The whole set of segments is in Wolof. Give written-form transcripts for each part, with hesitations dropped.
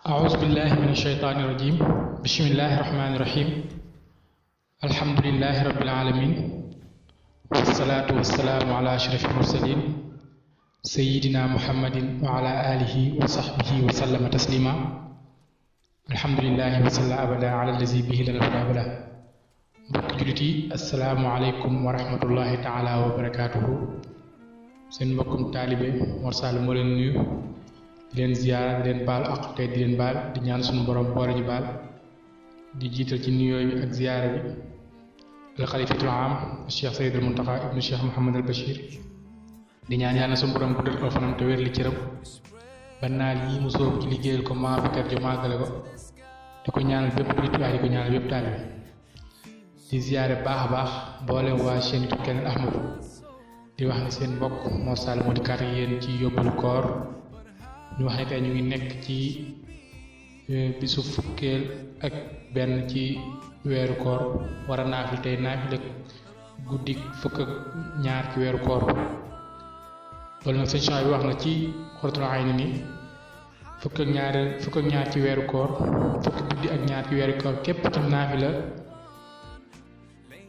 أعوذ بالله من الشيطان الرجيم بسم الله الرحمن الرحيم الحمد لله رب العالمين والصلاة والسلام على أشرف المرسلين سيدنا محمد وعلى آله وصحبه وسلم تسليما الحمد لله وصلى أبدا على الذي به لنا الهدى بلا mbokk jullit yi asalaamaaleykum wa rahmatullahi taala wa barakaatuhu seen mbokkum taalibe Mor Sall moo leen nuyu di leen ziyaara di leen baal ak tey di leen baal di ñaan suñu borom boole ñu baal di jiital ci nuyoo bi ak ziyaara bi alxalifatul aam Cheikh Seydil Muntaxa ibnu Cheikh Mouhamad al Bachir di ñaan yàlla suñu borom guddal ko fanam te wér li cëram ba naal yi mu soob ci liggéeyal ko maa fikar jo màggale ko di ko ñaanal bépp jullit waaye di ko ñaanal bépp taalibe di ziyaare baax a baax mboolem waa chaîne Keneen Ahmadu di wax ni seen mbokk Mor Sall moo di kàr yéen ci yóbbalu koor ñu wax ne tey ñu ngi nekk ci bisu fukkeel ak benn ci weeru koor war a naafil tey naafil ak guddi fukk ak ñaar ci weeru koor loolu nag sëñ bi wax na ci Xuratul Ayni ni fukk ak ñaar ci weeru koor fukki guddi ak ñaar ci weeru koor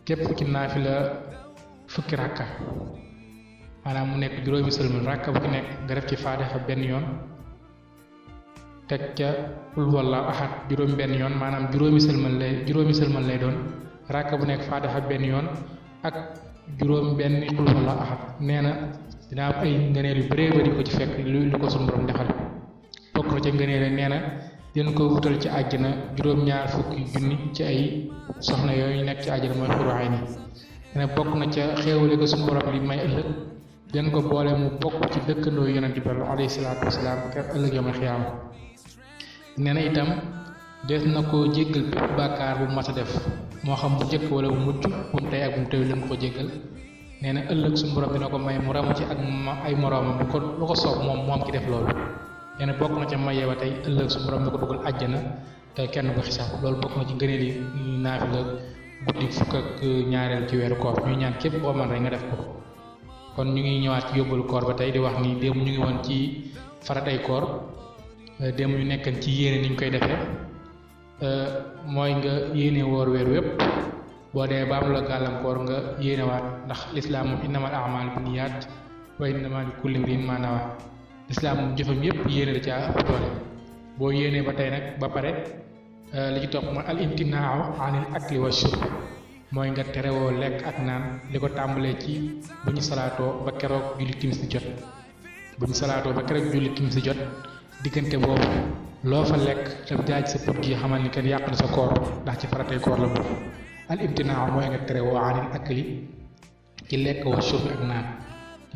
képp ci naafila fukki rakka maanaam mu nekk juróomi sëlmal rakka bu ci nekk nga def ci faatiha benn yoon teg ca qul huwallahu ahad juróom benn yoon maanaam juróomi sëlmal lay doon rakka bu nekk faatiha benn yoon ak juróom benn qul huwallahu ahad nee na dina am ay ngëneel yu bëree bëri ko ci fekk lu ko suñu borom defal bokk na ca ngëneel nee na dina ko wutal ci àjjana juróom-ñaar fukki junni ci ay soxna yooyu nekk ci àjjana mooy Xuru Ayni nee na bokk na ca xéewale ko suñu borom li may ëllëg den ko boole mu bokk ci dëkkandoo yonent bi alayhi salaatu wasalaam kër ëllëg yawmal xiyaama nee na itam des na ko jéggal bépp bàkkaar bu mas a def moo xam bu njëkk wala bu mujj bu mu tey ak bu mu tey leen ko jéggal nee na ëllëg suñu borom dina ko may mu ramu ci ak ay moroomam lu ko soob moom ki def loolu nee na bokk na ca mayee ba tey ëllëg suñu borom di ko dugal àjjana te kenn ko xisaab loolu bokk na ci ngëneel yi naafila guddi fukk ak ñaareel ci weeru koor ñuy ñaan képp koo man rek nga def ko kon ñu ngi ñëwaat ci yóbbalu koor ba tey di wax ni démb ñu ngi woon ci faratay koor démb ñu nekkan ci yéene ni ñu koy defee mooy nga yéene woor weer wépp boo dee ba am la gàllankoor nga yéenewaat ndax lislaam moom innamal a'maalu binniyaat wa innamaa likulli imri'in maa nawaa lislaam moom jëfam yépp yéene da caa ëpp doole boo yéenee ba tey nag ba pare li ci topp mooy al imtinaa'u anil akli wa shurb mooy nga terewoo lekk ak naan li ko tàmbalee ci bu ñu salaatoo ba keroog julli timis di jot diggante boobu loo fa lekk te jaaj sa put gi xamal ni kenn yàq na sa koor ndax ci faratay koor la bokk al imtinaa mooy nga terewoo anil akli ci lekk wa shurb ak naan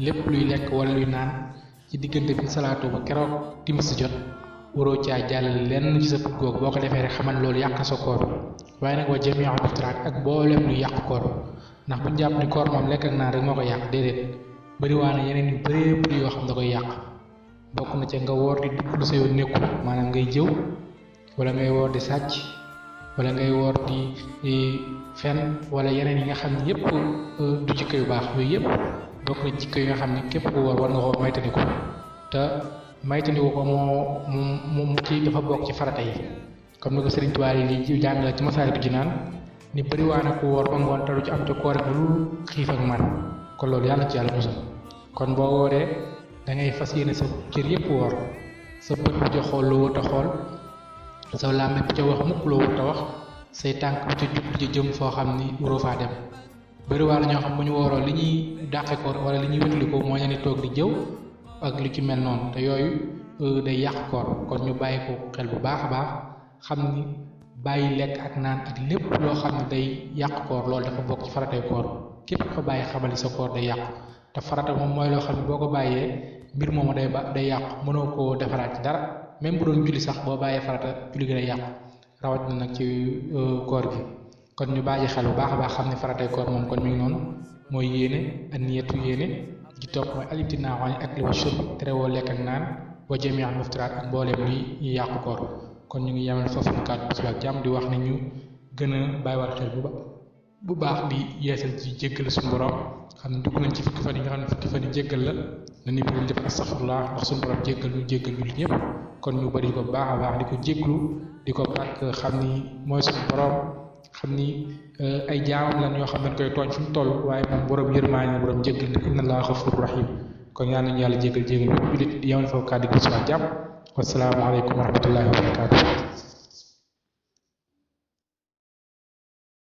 lépp luy lekk wala luy naan ci diggante bi salaatoo ba keroog timis di jot waroo caa jàllale lenn ci sa put googu boo ko defee rek xamal loolu yàq na sa koor waaye nag wa jami'u muftiraat ak mboolem lu yàq koor ndax bu ñu jàpp ni koor moom lekk ak naan rek moo ko yàq déedéet bëri waa na yeneen yu bëree bëri yoo xam da koy yàq bokk na ca nga woor di dugg lu sa yoon nekkul maanaam ngay jëw wala ngay woor di sàcc wala ngay woor di fen wala yeneen yi nga xam ne yëpp du jikko yu baax yooyu yëpp bokk na jikko yi nga xam ne képp ku woor war nga koo maytandiku te maytandiku ko moo ci dafa bokk ci farata yi comme ni ko Sëriñ Tuubaa yi jàngale ci Masaalikul Jinaan ni bëri waa na ku woor ba ngoon te du ci am te koor ak lu xiif ak man kon loolu yàlla ci yàlla musal kon boo wooree da ngay fas yéene sa cër yëpp woor sa bët bu ca xool loo wut a xool sa làmmiñ bu ca wax mukk loo wut a wax say tànk bu ca jub ci jëm foo xam ni waroo faa dem bëri waa na ñoo xam bu ñu wooroo li ñuy dàqe koor wala li ñuy wétali ko moo leen di toog di jëw ak lu ci mel noonu te yooyu day yàq koor kon ñu bàyyi ko xel bu baax a baax xam ni bàyyi lekk ak naan ak lépp loo xam ne day yàq koor loolu dafa bokk ci faratay koor képp ko bàyyi xamal ni sa koor day yàqu te farata moom mooy loo xam ne boo ko bàyyee mbir moomu day yàqu mënoo koo defaraat ci dara même bu doon julli sax boo bàyyee farata julli gi day yàqu rawatina nag ci koor gi kon ñu bàyyi xel bu baax a baax xam ne faratay koor moom kon mi ngi noonu mooy yéene ak niyatu yéene ci topp mooy al imtinaa anil akli wa shurb terewoo lekk ak naan wa jami'ul muftiraat ak mbooleem luy yàqu koor kon ñu ngi yemal foofu ñu kàddu suba ak jàmm di wax ne ñu gën a bàyyiwaat xel bu baax di yeesal ci jéggal suñu borom xam ne dugg nañ ci fukki fan yi nga xam ne fukki fan yi jéggal la na ni bi def astaghfirullah ndax suñu borom jéggal ñu jullit ñëpp kon ñu bari ko baax a baax di ko jéglu di ko bàkk xam ni mooy suñu borom xam ni ay jaamam lan yoo xam ne dañ koy tooñ fu mu toll waaye moom borom yërmaane borom jéggal na inna allaha ghafurur rahim kon ñaan nañu yàlla jéggal jéggal jullit di yemal foofu kàddu gi suba jàmm wassalaamu aleykum wa rahmatullahi wa barakatuh